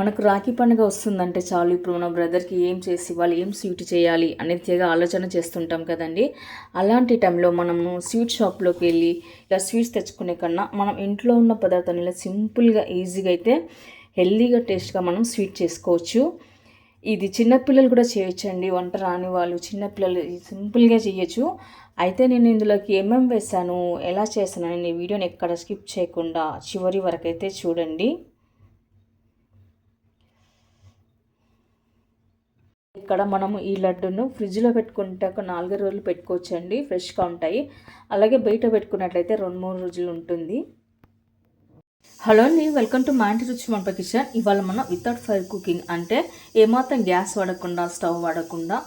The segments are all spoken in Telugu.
మనకు రాఖీ పండుగ వస్తుందంటే చాలు ఇప్పుడు మన బ్రదర్కి ఏం చేసి ఇవ్వాలి, ఏం స్వీట్ చేయాలి అనేది తెగ ఆలోచన చేస్తుంటాం కదండి. అలాంటి టైంలో మనము స్వీట్ షాప్లోకి వెళ్ళి ఇలా స్వీట్స్ తెచ్చుకునే కన్నా మనం ఇంట్లో ఉన్న పదార్థాలు ఇలా సింపుల్గా ఈజీగా అయితే హెల్దీగా టేస్ట్గా మనం స్వీట్ చేసుకోవచ్చు. ఇది చిన్నపిల్లలు కూడా చేయొచ్చండి. వంట రాని వాళ్ళు చిన్నపిల్లలు సింపుల్గా చేయొచ్చు. అయితే నేను ఇందులోకి ఏమేమి వేసాను, ఎలా చేశాను అనే వీడియోని ఎక్కడ స్కిప్ చేయకుండా చివరి వరకు అయితే చూడండి. ఇక్కడ మనము ఈ లడ్డును ఫ్రిడ్జ్లో పెట్టుకుంటే ఒక 4 రోజులు పెట్టుకోవచ్చండి, ఫ్రెష్గా ఉంటాయి. అలాగే బయట పెట్టుకున్నట్లయితే 2-3 రోజులు ఉంటుంది. హలో అండి, వెల్కమ్ టు మా ఇంటి రుచి వంట కిచెన్. ఇవాళ మనం వితౌట్ ఫైర్ కుకింగ్ అంటే ఏమాత్రం గ్యాస్ వాడకుండా, స్టవ్ వాడకుండా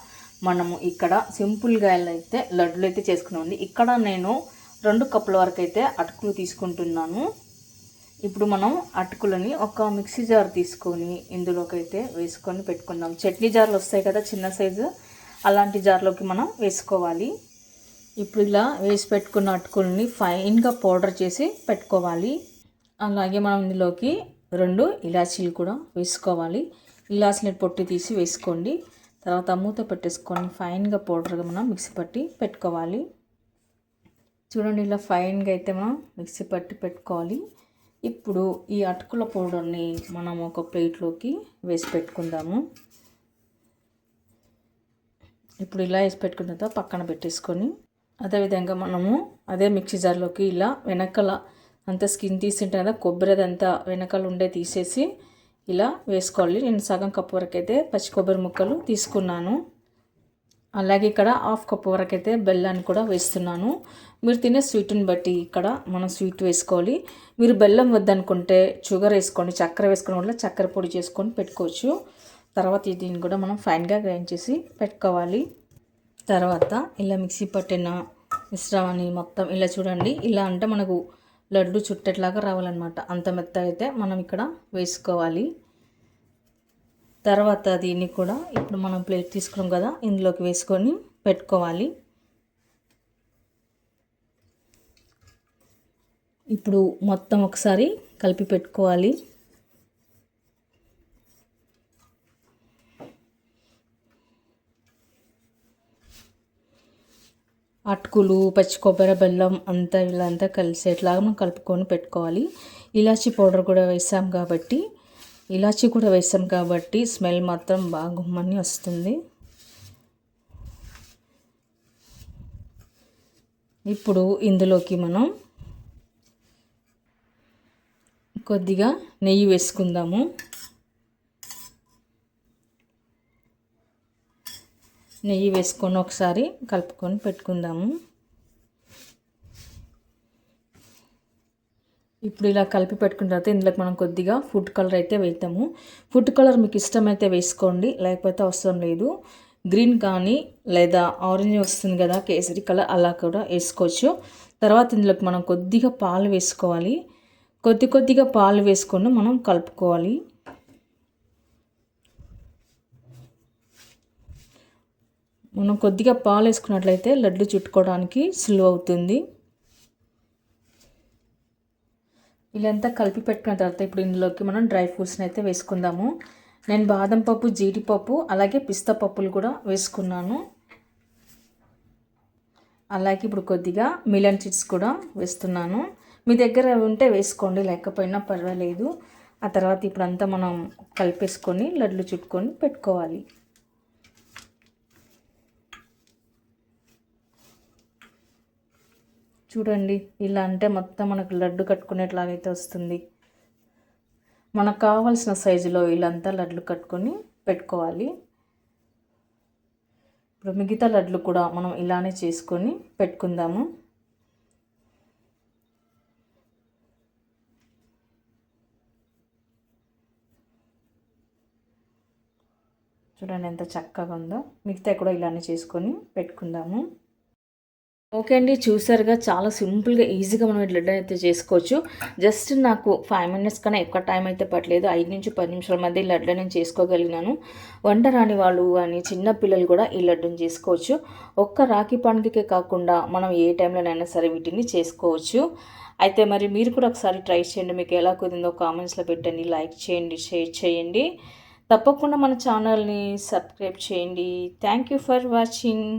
మనము ఇక్కడ సింపుల్గా అయితే లడ్డులు అయితే చేసుకున్నామండి. ఇక్కడ నేను 2 కప్పుల వరకు అయితే అటుకులు తీసుకుంటున్నాను. ఇప్పుడు మనం అటుకులని ఒక మిక్సీ జార్ తీసుకొని ఇందులోకి అయితే వేసుకొని పెట్టుకుందాం. చట్నీ జార్లు వస్తాయి కదా చిన్న సైజు, అలాంటి జార్లోకి మనం వేసుకోవాలి. ఇప్పుడు ఇలా వేసి పెట్టుకున్న అటుకులని ఫైన్గా పౌడర్ చేసి పెట్టుకోవాలి. అలాగే మనం ఇందులోకి 2 ఇలాచీలు కూడా వేసుకోవాలి. ఇలాచీని పొట్టు తీసి వేసుకోండి. తర్వాత మూత పెట్టేసుకొని ఫైన్గా పౌడర్గా మనం మిక్సీ పట్టి పెట్టుకోవాలి. చూడండి, ఇలా ఫైన్గా అయితే మనం మిక్సీ పట్టి పెట్టుకోవాలి. ఇప్పుడు ఈ అటుకుల పౌడర్ని మనం ఒక ప్లేట్లోకి వేసి పెట్టుకుందాము. ఇప్పుడు ఇలా వేసి పెట్టుకున్న తర్వాత పక్కన పెట్టేసుకొని అదేవిధంగా మనము అదే మిక్సీ జార్లోకి ఇలా వెనకాల అంతా స్కిన్ తీసింటే కదా, కొబ్బరి అదంతా వెనకాల ఉండే తీసేసి ఇలా వేసుకోవాలి. నేను సగం కప్పు వరకు అయితే పచ్చి కొబ్బరి ముక్కలు తీసుకున్నాను. అలాగే ఇక్కడ 1/2 కప్పు వరకు అయితే బెల్లాన్ని కూడా వేస్తున్నాను. మీరు తినే స్వీట్ని బట్టి ఇక్కడ మనం స్వీట్ వేసుకోవాలి. మీరు బెల్లం వద్దనుకుంటే షుగర్ వేసుకోండి, చక్కెర వేసుకోవడం వల్ల చక్కెర పొడి చేసుకొని పెట్టుకోవచ్చు. తర్వాత దీన్ని కూడా మనం ఫైన్గా గ్రైండ్ చేసి పెట్టుకోవాలి. తర్వాత ఇలా మిక్సీ పట్టిన మిశ్రమాన్ని మొత్తం ఇలా చూడండి, ఇలా అంటే మనకు లడ్డు చుట్టట్లాగా రావాలన్నమాట. అంత మెత్తగా అయితే మనం ఇక్కడ వేసుకోవాలి. తర్వాత దీన్ని కూడా ఇప్పుడు మనం ప్లేట్ తీసుకున్నాం కదా, ఇందులోకి వేసుకొని పెట్టుకోవాలి. ఇప్పుడు మొత్తం ఒకసారి కలిపి పెట్టుకోవాలి. అటుకులు, పచ్చి కొబ్బరి, బెల్లం అంతా ఇలా అంతా కలిసేట్లాగా మనం కలుపుకొని పెట్టుకోవాలి. ఇలాచీ పౌడర్ కూడా వేసాం కాబట్టి ఇలాచీ కూడా వేసాం కాబట్టి స్మెల్ మాత్రం బాగా గుమ్మని వస్తుంది. ఇప్పుడు ఇందులోకి మనం కొద్దిగా నెయ్యి వేసుకుందాము. నెయ్యి వేసుకొని ఒకసారి కలుపుకొని పెట్టుకుందాము. ఇప్పుడు ఇలా కలిపి పెట్టుకున్న తర్వాత ఇందులోకి మనం కొద్దిగా ఫుడ్ కలర్ అయితే వేద్దాము. ఫుడ్ కలర్ మీకు ఇష్టమైతే వేసుకోండి, లేకపోతే అవసరం లేదు. గ్రీన్ కానీ లేదా ఆరెంజ్ వస్తుంది కదా కేసరి కలర్, అలా కూడా వేసుకోవచ్చు. తర్వాత ఇందులోకి మనం కొద్దిగా పాలు వేసుకోవాలి. కొద్దిగా పాలు వేసుకొని మనం కలుపుకోవాలి. మనం కొద్దిగా పాలు వేసుకున్నట్లయితే లడ్డు చుట్టుకోవడానికి సులువు అవుతుంది. ఇలాంతా కలిపి పెట్టుకున్న తర్వాత ఇప్పుడు ఇందులోకి మనం డ్రై ఫ్రూట్స్ని అయితే వేసుకుందాము. నేను బాదం పప్పు, జీడిపప్పు అలాగే పిస్తా పప్పులు కూడా వేసుకున్నాను. అలాగే ఇప్పుడు కొద్దిగా మిలన్ సీడ్స్ కూడా వేస్తున్నాను. మీ దగ్గర ఉంటే వేసుకోండి, లేకపోయినా పర్వాలేదు. ఆ తర్వాత ఇప్పుడంతా మనం కలిపేసుకొని లడ్లు చుట్టుకొని పెట్టుకోవాలి. చూడండి, ఇలా అంటే మొత్తం మనకు లడ్డు కట్టుకునేట్లాగైతే వస్తుంది. మనకు కావాల్సిన సైజులో ఇలాంతా లడ్లు కట్టుకొని పెట్టుకోవాలి. ఇప్పుడు మిగతా లడ్లు కూడా మనం ఇలానే చేసుకొని పెట్టుకుందాము. చూడండి ఎంత చక్కగా ఉందో. మిగతా కూడా ఇలానే చేసుకొని పెట్టుకుందాము. ఓకే అండి. చూసారుగా చాలా సింపుల్‌గా, ఈజీగా మనం ఈ లడ్డు అయితే చేసుకోవచ్చు. జస్ట్ నాకు 5 మినిట్స్ కన్నా ఎక్కువ టైం అయితే పట్టలేదు. 5-10 నిమిషాల మధ్య ఈ లడ్డు నేను చేసుకోగలిగినాను. వంట రాని వాళ్ళు అని చిన్న పిల్లలు కూడా ఈ లడ్డుని చేసుకోవచ్చు. ఒక్క రాఖీ పండుగకే కాకుండా మనం ఏ టైంలోనైనా సరే వీటిని చేసుకోవచ్చు. అయితే మరి మీరు కూడా ఒకసారి ట్రై చేయండి. మీకు ఎలా కుదిరిందో కామెంట్స్‌లో పెట్టండి. లైక్ చేయండి, షేర్ చేయండి. తప్పకుండా మన ఛానల్‌ని సబ్స్క్రైబ్ చేయండి. Thank you for watching.